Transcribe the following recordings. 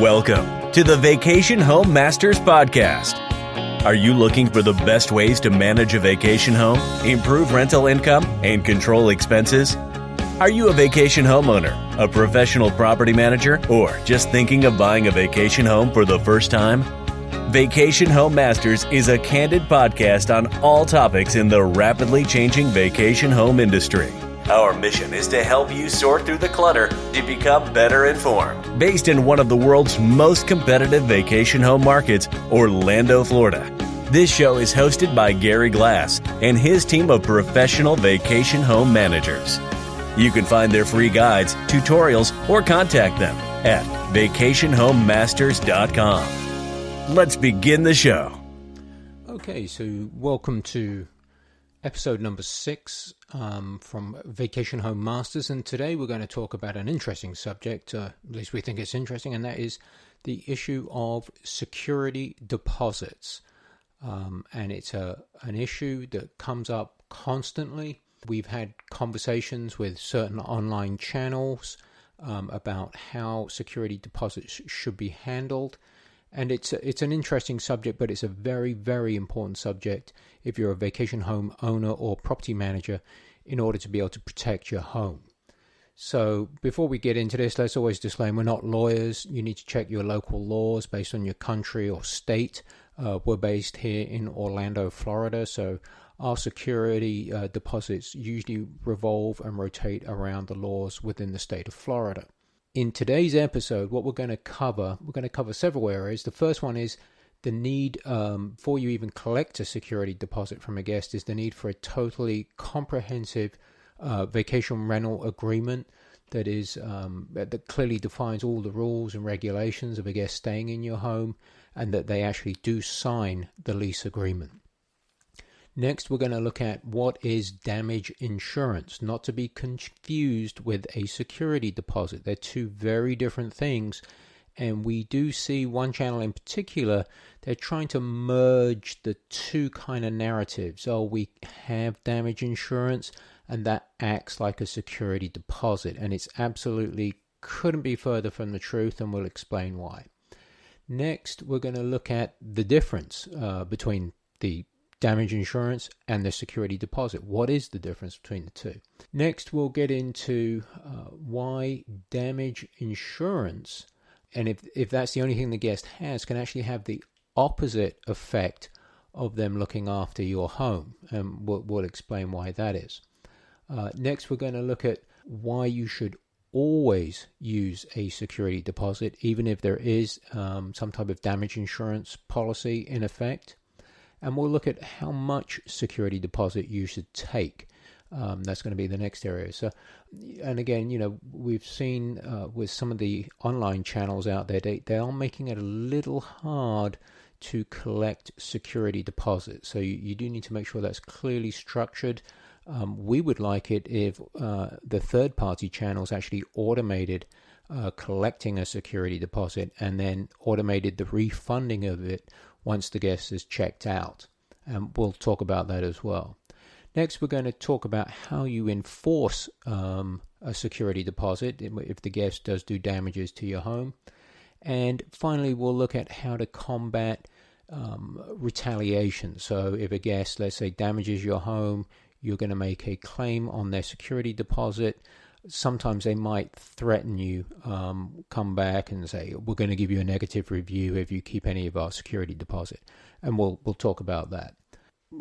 Welcome to the Vacation Home Masters Podcast. Are you looking for the best ways to manage a vacation home, improve rental income, and control expenses? Are you a vacation homeowner, a professional property manager, or just thinking of buying a vacation home for the first time? Vacation Home Masters is a candid podcast on all topics in the rapidly changing vacation home industry. Our mission is to help you sort through the clutter to become better informed. Based in one of the world's most competitive vacation home markets, Orlando, Florida. This show is hosted by Gary Glass and his team of professional vacation home managers. You can find their free guides, tutorials, or contact them at vacationhomemasters.com. Let's begin the show. Okay, so welcome to episode number 6 from Vacation Home Masters, and today we're going to talk about an interesting subject, at least we think it's interesting, and that is the issue of security deposits. And it's an issue that comes up constantly. We've had conversations with certain online channels about how security deposits should be handled. And it's an interesting subject, but it's a very, very important subject if you're a vacation home owner or property manager in order to be able to protect your home. So before we get into this, let's always disclaim we're not lawyers. You need to check your local laws based on your country or state. We're based here in Orlando, Florida, so our security deposits usually revolve and rotate around the laws within the state of Florida. In today's episode, what we're going to cover several areas. The first one is the need, before you even collect a security deposit from a guest, is the need for a totally comprehensive vacation rental agreement that is that clearly defines all the rules and regulations of a guest staying in your home, and that they actually do sign the lease agreement. Next, we're going to look at what is damage insurance, not to be confused with a security deposit. They're two very different things, and we do see one channel in particular, they're trying to merge the two kind of narratives. Oh, we have damage insurance, and that acts like a security deposit, and it's absolutely couldn't be further from the truth, and we'll explain why. Next, we're going to look at the difference between the damage insurance and the security deposit. What is the difference between the two? Next, we'll get into why damage insurance, and if that's the only thing the guest has, can actually have the opposite effect of them looking after your home, and we'll explain why that is. Next, we're going to look at why you should always use a security deposit, even if there is some type of damage insurance policy in effect. And we'll look at how much security deposit you should take. That's going to be the next area. So, and again, we've seen with some of the online channels out there, they are making it a little hard to collect security deposits. So you do need to make sure that's clearly structured. We would like it if the third-party channels actually automated collecting a security deposit and then automated the refunding of it once the guest is checked out. And we'll talk about that as well. Next, we're going to talk about how you enforce a security deposit if the guest does do damages to your home. And finally, we'll look at how to combat retaliation. So if a guest, let's say, damages your home, you're going to make a claim on their security deposit. Sometimes they might threaten you, come back and say, we're going to give you a negative review if you keep any of our security deposit. And we'll talk about that.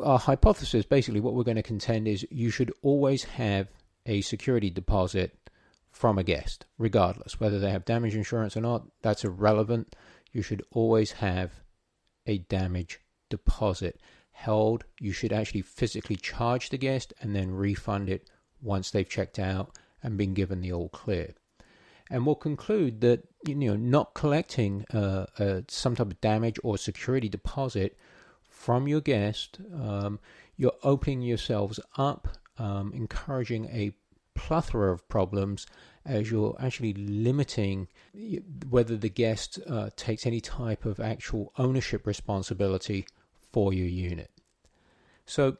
Our hypothesis, basically what we're going to contend is you should always have a security deposit from a guest, regardless. Whether they have damage insurance or not, that's irrelevant. You should always have a damage deposit held. You should actually physically charge the guest and then refund it once they've checked out and been given the all clear. And we'll conclude that not collecting some type of damage or security deposit from your guest, you're opening yourselves up, encouraging a plethora of problems as you're actually limiting whether the guest takes any type of actual ownership responsibility for your unit. So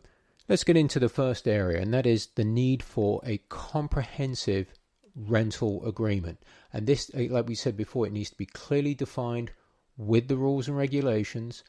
let's get into the first area, and that is the need for a comprehensive rental agreement. And this, like we said before, it needs to be clearly defined with the rules and regulations.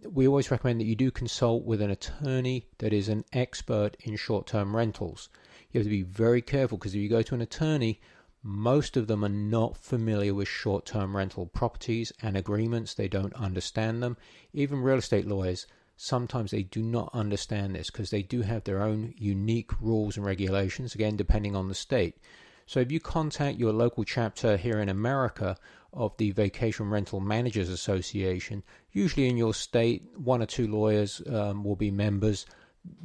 We always recommend that you do consult with an attorney that is an expert in short-term rentals. You have to be very careful, because if you go to an attorney, most of them are not familiar with short-term rental properties and agreements. They don't understand them. Even real estate lawyers, sometimes they do not understand this, because they do have their own unique rules and regulations, again, depending on the state. So if you contact your local chapter here in America of the Vacation Rental Managers Association, usually in your state, one or two lawyers will be members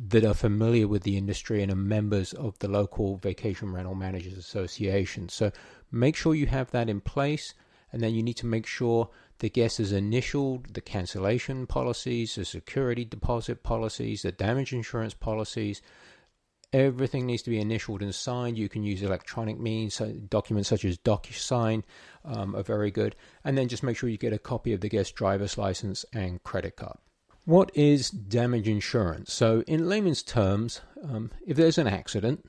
that are familiar with the industry and are members of the local Vacation Rental Managers Association. So make sure you have that in place, and then you need to make sure the guest has initialed the cancellation policies, the security deposit policies, the damage insurance policies. Everything needs to be initialed and signed. You can use electronic means. Documents such as DocuSign are very good. And then just make sure you get a copy of the guest driver's license and credit card. What is damage insurance? So in layman's terms, if there's an accident,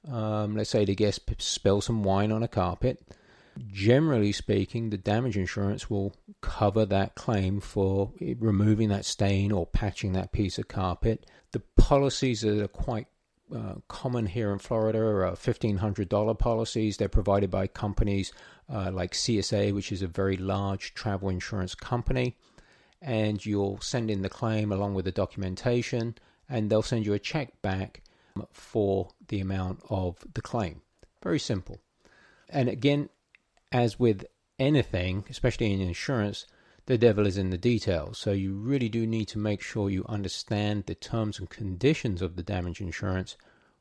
let's say the guest spills some wine on a carpet, generally speaking, the damage insurance will cover that claim for removing that stain or patching that piece of carpet. The policies that are quite common here in Florida are $1,500 policies. They're provided by companies like CSA, which is a very large travel insurance company. And you'll send in the claim along with the documentation, and they'll send you a check back for the amount of the claim. Very simple. And again, as with anything, especially in insurance, the devil is in the details. So you really do need to make sure you understand the terms and conditions of the damage insurance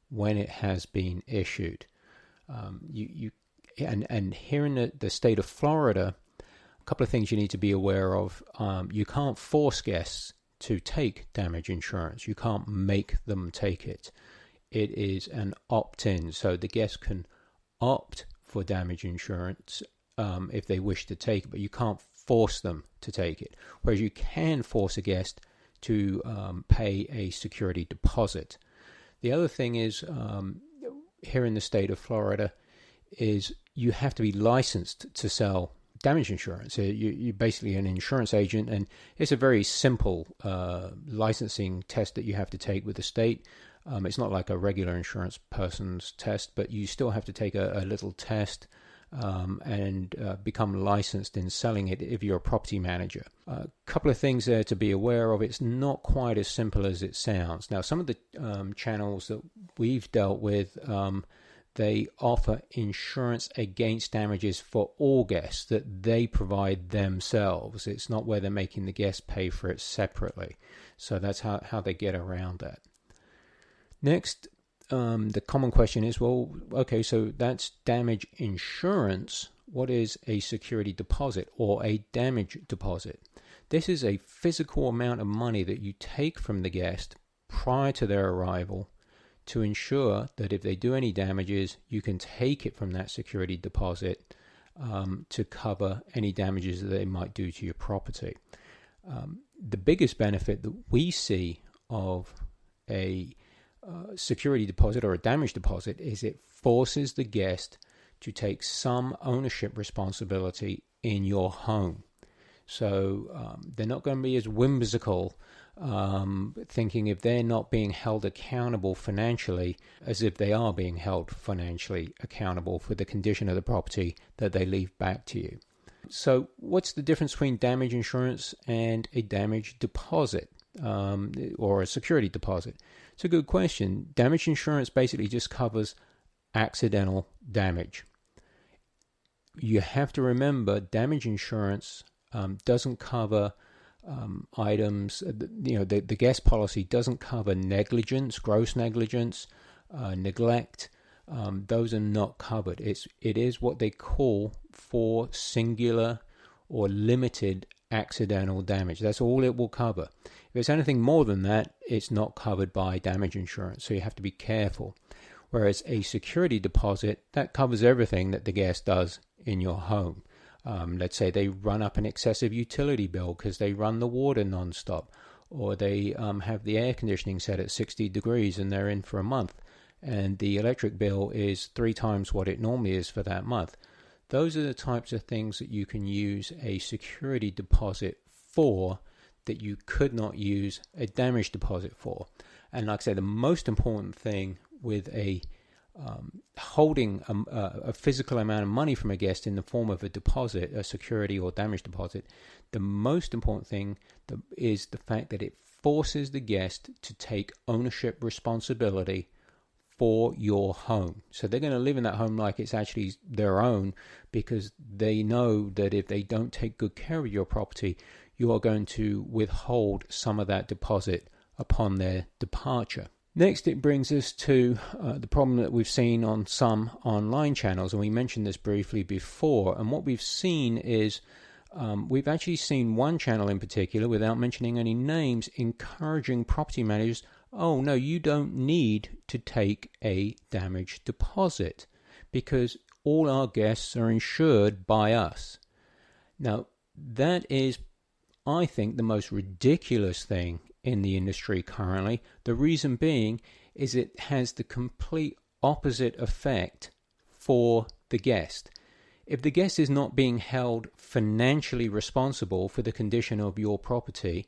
when it has been issued. And here in the state of Florida, a couple of things you need to be aware of. You can't force guests to take damage insurance. You can't make them take it. It is an opt-in, so the guest can opt for damage insurance if they wish to take it, but you can't force them to take it. Whereas you can force a guest to pay a security deposit. The other thing is, here in the state of Florida, is you have to be licensed to sell damage insurance. You're basically an insurance agent, and it's a very simple licensing test that you have to take with the state. It's not like a regular insurance person's test, but you still have to take a little test and become licensed in selling it if you're a property manager. A couple of things there to be aware of. It's not quite as simple as it sounds. Now, some of the channels that we've dealt with, they offer insurance against damages for all guests that they provide themselves. It's not where they're making the guest pay for it separately. So that's how they get around that. Next, the common question is, well, okay, so that's damage insurance. What is a security deposit or a damage deposit? This is a physical amount of money that you take from the guest prior to their arrival to ensure that if they do any damages, you can take it from that security deposit to cover any damages that they might do to your property. The biggest benefit that we see of a security deposit or a damage deposit is it forces the guest to take some ownership responsibility in your home. So they're not going to be as whimsical, thinking if they're not being held accountable financially as if they are being held financially accountable for the condition of the property that they leave back to you. So what's the difference between damage insurance and a damage deposit or a security deposit? It's a good question. Damage insurance basically just covers accidental damage. You have to remember damage insurance doesn't cover items, the guest policy doesn't cover negligence, gross negligence, neglect. Those are not covered. It is what they call for singular or limited accidental damage. That's all it will cover. If it's anything more than that, it's not covered by damage insurance, so you have to be careful. Whereas a security deposit, that covers everything that the guest does in your home. Let's say they run up an excessive utility bill because they run the water nonstop, or they have the air conditioning set at 60 degrees and they're in for a month. and the electric bill is 3 times what it normally is for that month. Those are the types of things that you can use a security deposit for that you could not use a damage deposit for. And like I say, the most important thing with holding a physical amount of money from a guest in the form of a deposit, a security or damage deposit, the most important thing is the fact that it forces the guest to take ownership responsibility for your home. So they're going to live in that home like it's actually their own, because they know that if they don't take good care of your property, you are going to withhold some of that deposit upon their departure. Next, it brings us to the problem that we've seen on some online channels, and we mentioned this briefly before. And what we've seen is we've actually seen one channel in particular, without mentioning any names, encouraging property managers, oh no, you don't need to take a damage deposit because all our guests are insured by us. Now, that is, I think, the most ridiculous thing in the industry currently. The reason being is it has the complete opposite effect for the guest. If the guest is not being held financially responsible for the condition of your property,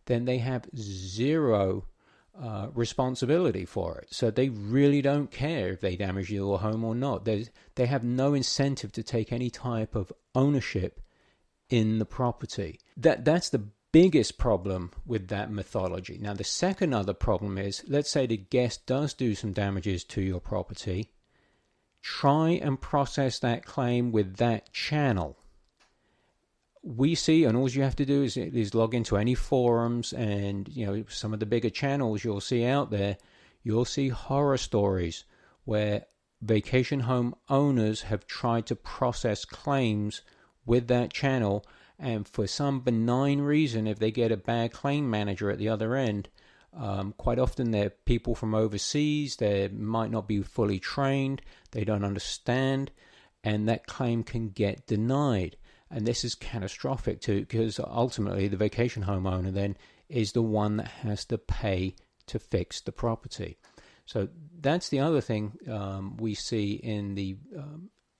then they have zero responsibility for it. So they really don't care if they damage your home or not. They have no incentive to take any type of ownership in the property. That's the biggest problem with that methodology. Now, the second other problem is, let's say the guest does do some damages to your property. Try and process that claim with that channel. We see, and all you have to do is log into any forums, and some of the bigger channels you'll see out there, you'll see horror stories where vacation home owners have tried to process claims with that channel, and for some benign reason, if they get a bad claim manager at the other end, quite often they're people from overseas, they might not be fully trained, they don't understand, and that claim can get denied. And this is catastrophic too, because ultimately the vacation home owner then is the one that has to pay to fix the property. So that's the other thing we see in the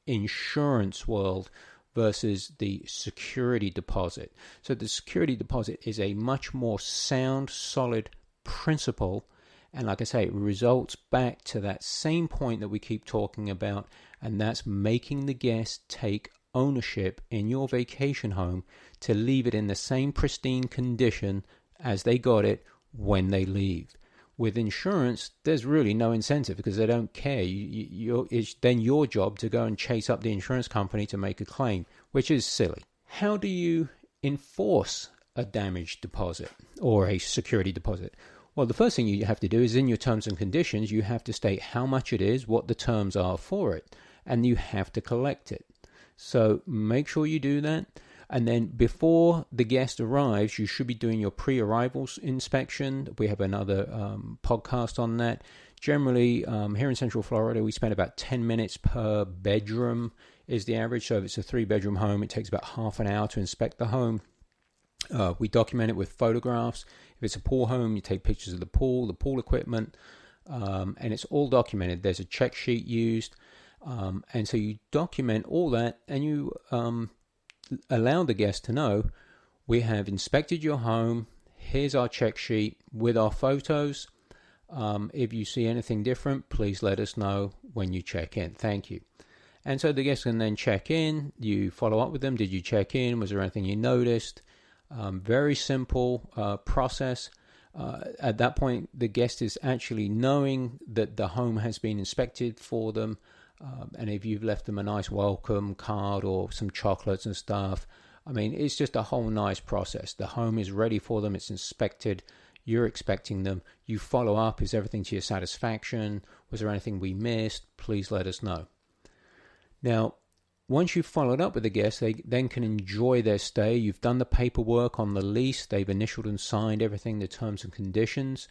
insurance world versus the security deposit. So the security deposit is a much more sound, solid principle, and like I say, it results back to that same point that we keep talking about, and that's making the guest take ownership in your vacation home to leave it in the same pristine condition as they got it when they leave. With insurance, there's really no incentive because they don't care. It's then your job to go and chase up the insurance company to make a claim, which is silly. How do you enforce a damage deposit or a security deposit? Well, the first thing you have to do is in your terms and conditions, you have to state how much it is, what the terms are for it, and you have to collect it. So make sure you do that. And then before the guest arrives, you should be doing your pre-arrival inspection. We have another podcast on that. Generally, here in Central Florida, we spend about 10 minutes per bedroom is the average. So if it's a 3-bedroom home, it takes about half an hour to inspect the home. We document it with photographs. If it's a pool home, you take pictures of the pool equipment, and it's all documented. There's a check sheet used. And so you document all that, and you allow the guest to know, we have inspected your home, here's our check sheet with our photos. If you see anything different, please let us know when you check in. Thank you. And so the guest can then check in, you follow up with them, did you check in, was there anything you noticed? Very simple process. At that point, the guest is actually knowing that the home has been inspected for them. And if you've left them a nice welcome card or some chocolates and stuff, I mean, it's just a whole nice process. The home is ready for them. It's inspected. You're expecting them. You follow up. Is everything to your satisfaction? Was there anything we missed? Please let us know. Now, once you've followed up with the guest, they then can enjoy their stay. You've done the paperwork on the lease. They've initialed and signed everything, the terms and conditions.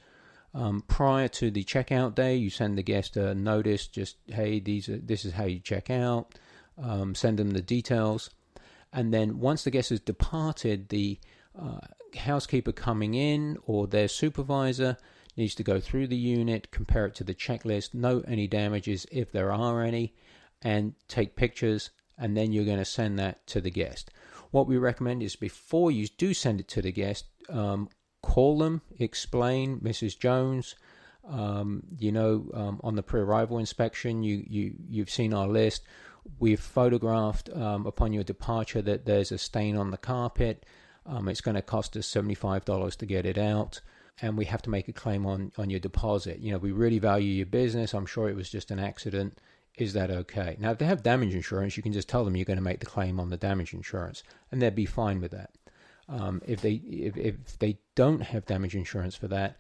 Prior to the checkout day, you send the guest a notice, just, hey, this is how you check out. Send them the details. And then once the guest has departed, the housekeeper coming in or their supervisor needs to go through the unit, compare it to the checklist, note any damages if there are any, and take pictures, and then you're going to send that to the guest. What we recommend is before you do send it to the guest, call them, explain, Mrs. Jones, on the pre-arrival inspection, you've seen our list. We've photographed upon your departure that there's a stain on the carpet. It's going to cost us $75 to get it out, and we have to make a claim on your deposit. We really value your business. I'm sure it was just an accident. Is that okay? Now, if they have damage insurance, you can just tell them you're going to make the claim on the damage insurance, and they'd be fine with that. If they don't have damage insurance for that,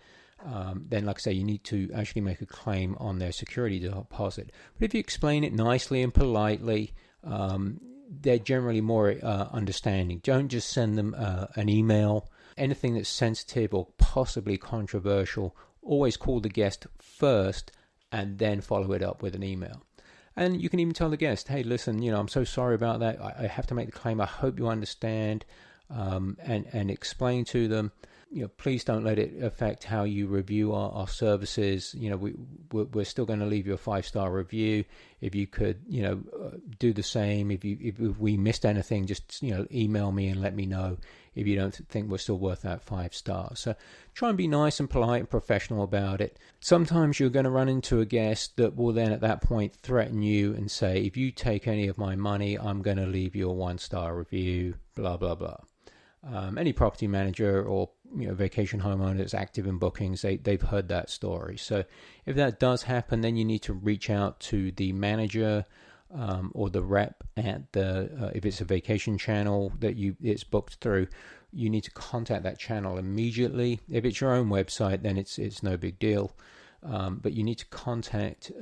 then, like I say, you need to actually make a claim on their security deposit. But if you explain it nicely and politely, they're generally more understanding. Don't just send them an email. Anything that's sensitive or possibly controversial, always call the guest first and then follow it up with an email. And you can even tell the guest, hey, listen, I'm so sorry about that. I have to make the claim. I hope you understand, and explain to them, please don't let it affect how you review our services. We're still going to leave you a 5-star review. If you could, do the same. If we missed anything, just, email me and let me know if you don't think we're still worth that 5 stars. So try and be nice and polite and professional about it. Sometimes you're going to run into a guest that will then at that point threaten you and say, if you take any of my money, I'm going to leave you a 1-star review, blah, blah, blah. Any property manager or vacation homeowner that's active in bookings, they've heard that story. So if that does happen, then you need to reach out to the manager or the rep at the if it's a vacation channel that it's booked through, you need to contact that channel immediately. If it's your own website, then it's no big deal, but you need to contact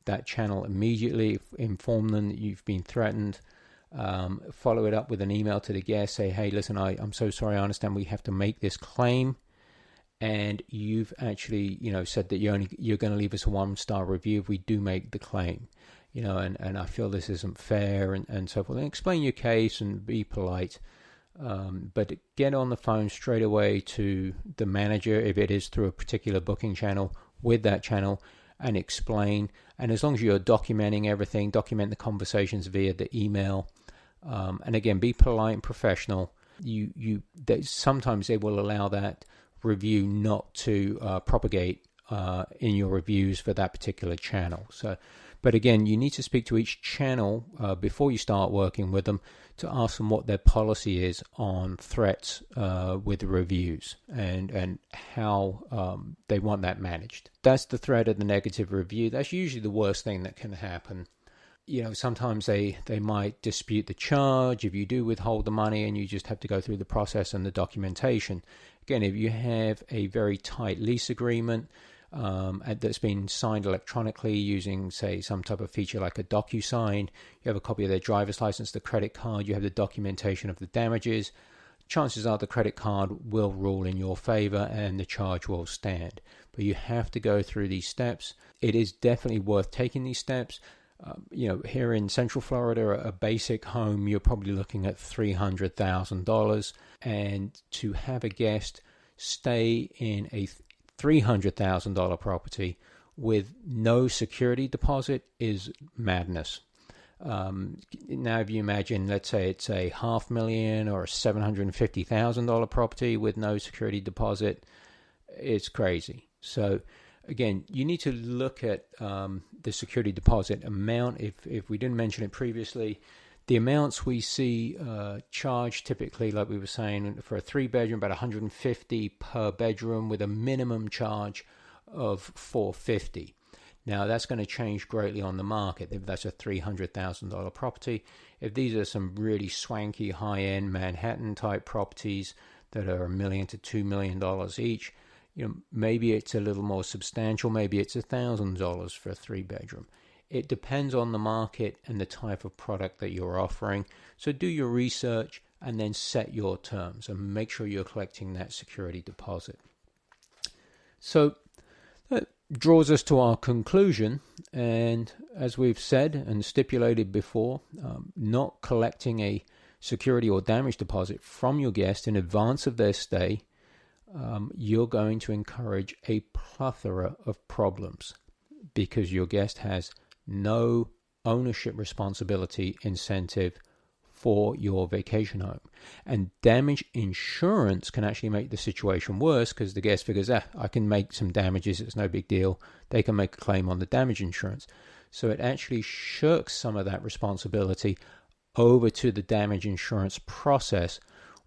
that channel immediately, inform them that you've been threatened. Follow it up with an email to the guest. Say, hey, listen, I'm so sorry. I understand we have to make this claim, and you've actually, said that you're going to leave us a 1-star review if we do make the claim, and I feel this isn't fair, and so forth. And explain your case and be polite, but get on the phone straight away to the manager if it is through a particular booking channel with that channel, and explain. And as long as you're documenting everything, document the conversations via the email. And again, be polite and professional. Sometimes they will allow that review not to propagate in your reviews for that particular channel. But again, you need to speak to each channel before you start working with them to ask them what their policy is on threats with the reviews and how they want that managed. That's the threat of the negative review. That's usually the worst thing that can happen. Sometimes they might dispute the charge if you do withhold the money, and you just have to go through the process and the documentation. Again, if you have a very tight lease agreement that's been signed electronically using, say, some type of feature like a DocuSign, you have a copy of their driver's license, the credit card, you have the documentation of the damages, chances are the credit card will rule in your favor and the charge will stand. But you have to go through these steps. It is definitely worth taking these steps. Here in Central Florida, a basic home, you're probably looking at $300,000. And to have a guest stay in a $300,000 property with no security deposit is madness. Now, if you imagine, let's say it's a $500,000 or a $750,000 property with no security deposit, it's crazy. So again, you need to look at the security deposit amount. If we didn't mention it previously, the amounts we see charged typically, like we were saying, for a 3-bedroom, about $150 per bedroom with a minimum charge of $450. Now, that's going to change greatly on the market if that's a $300,000 property. If these are some really swanky, high-end Manhattan-type properties that are $1 million to $2 million each, maybe it's a little more substantial. Maybe it's $1,000 for a 3-bedroom. It depends on the market and the type of product that you're offering. So do your research and then set your terms and make sure you're collecting that security deposit. So that draws us to our conclusion. And as we've said and stipulated before, not collecting a security or damage deposit from your guest in advance of their stay you're going to encourage a plethora of problems because your guest has no ownership responsibility incentive for your vacation home. And damage insurance can actually make the situation worse because the guest figures, I can make some damages, it's no big deal. They can make a claim on the damage insurance. So it actually shirks some of that responsibility over to the damage insurance process,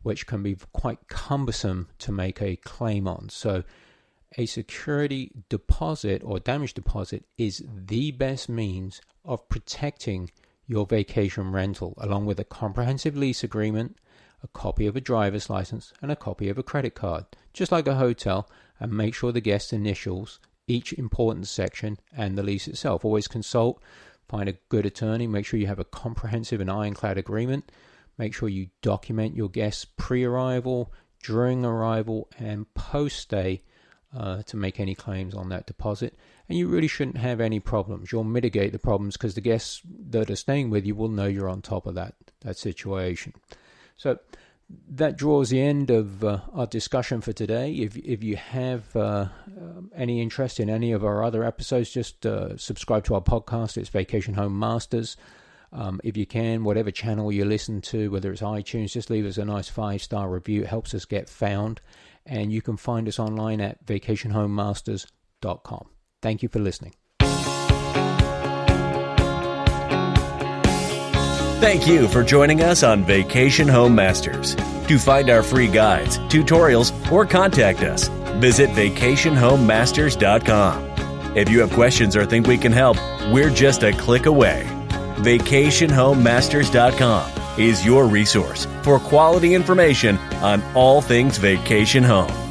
which can be quite cumbersome to make a claim on. So a security deposit or damage deposit is the best means of protecting your vacation rental, along with a comprehensive lease agreement, a copy of a driver's license, and a copy of a credit card, just like a hotel, and make sure the guest initials each important section and the lease itself. Always consult, find a good attorney, make sure you have a comprehensive and ironclad agreement, make sure you document your guests pre-arrival, during arrival, and post-stay to make any claims on that deposit. And you really shouldn't have any problems. You'll mitigate the problems because the guests that are staying with you will know you're on top of that situation. So that draws the end of our discussion for today. If you have any interest in any of our other episodes, just subscribe to our podcast. It's Vacation Home Masters. If you can, whatever channel you listen to, whether it's iTunes, just leave us a nice 5-star review. It helps us get found. And you can find us online at vacationhomemasters.com. Thank you for listening. Thank you for joining us on Vacation Home Masters. To find our free guides, tutorials, or contact us, visit vacationhomemasters.com. If you have questions or think we can help, we're just a click away. vacationhomemasters.com is your resource for quality information on all things vacation home.